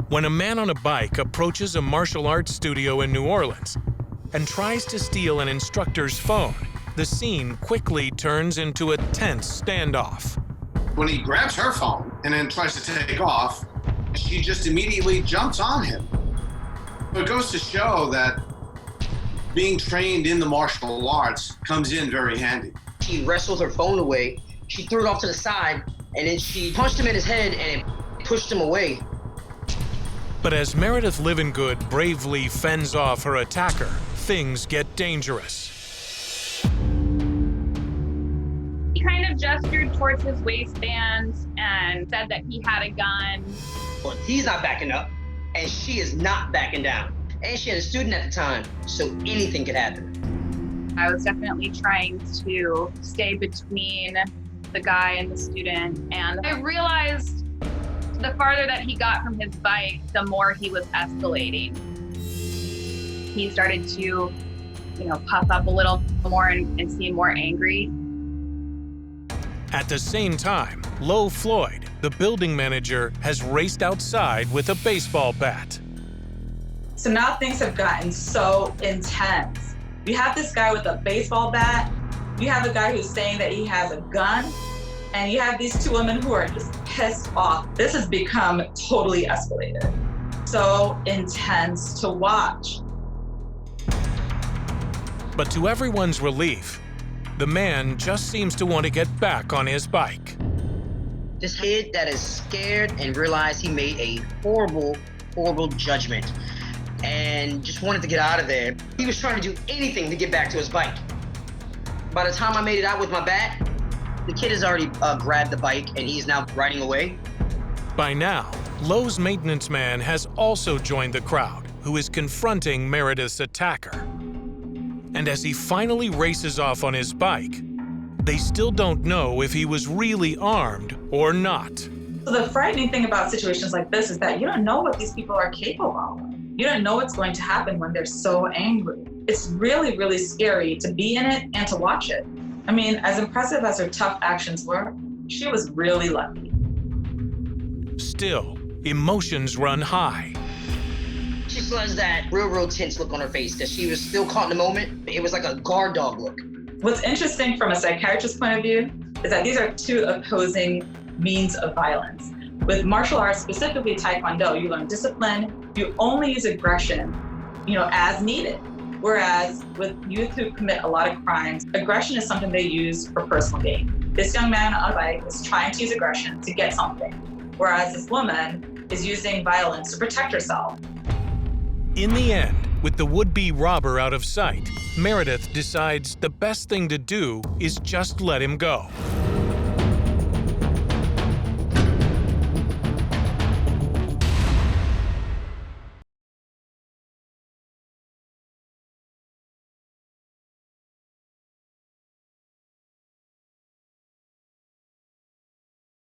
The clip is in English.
When a man on a bike approaches a martial arts studio in New Orleans and tries to steal an instructor's phone, the scene quickly turns into a tense standoff. When he grabs her phone and then tries to take off, she just immediately jumps on him. So it goes to show that being trained in the martial arts comes in very handy. She wrestled her phone away, she threw it off to the side, and then she punched him in his head and it pushed him away. But as Meredith Livingood bravely fends off her attacker, things get dangerous. He kind of gestured towards his waistband and said that he had a gun. Well, he's not backing up, and she is not backing down. And she had a student at the time, so anything could happen. I was definitely trying to stay between the guy and the student, and I realized the farther that he got from his bike, the more he was escalating. He started to, puff up a little more and seem more angry. At the same time, Lo Floyd, the building manager, has raced outside with a baseball bat. So now things have gotten so intense. You have this guy with a baseball bat, you have a guy who's saying that he has a gun, and you have these two women who are just pissed off. This has become totally escalated. So intense to watch. But to everyone's relief, the man just seems to want to get back on his bike. This kid that is scared and realized he made a horrible, horrible judgment and just wanted to get out of there. He was trying to do anything to get back to his bike. By the time I made it out with my bat, the kid has already grabbed the bike and he's now riding away. By now, Lowe's maintenance man has also joined the crowd, who is confronting Meredith's attacker. And as he finally races off on his bike, they still don't know if he was really armed or not. So the frightening thing about situations like this is that you don't know what these people are capable of. You don't know what's going to happen when they're so angry. It's really, really scary to be in it and to watch it. I mean, as impressive as her tough actions were, she was really lucky. Still, emotions run high. She still has that real tense look on her face, that she was still caught in the moment. It was like a guard dog look. What's interesting from a psychiatrist's point of view is that these are two opposing means of violence. With martial arts, specifically Taekwondo, you learn discipline, you only use aggression, as needed. Whereas with youth who commit a lot of crimes, aggression is something they use for personal gain. This young man on a bike is trying to use aggression to get something, whereas this woman is using violence to protect herself. In the end, with the would-be robber out of sight, Meredith decides the best thing to do is just let him go.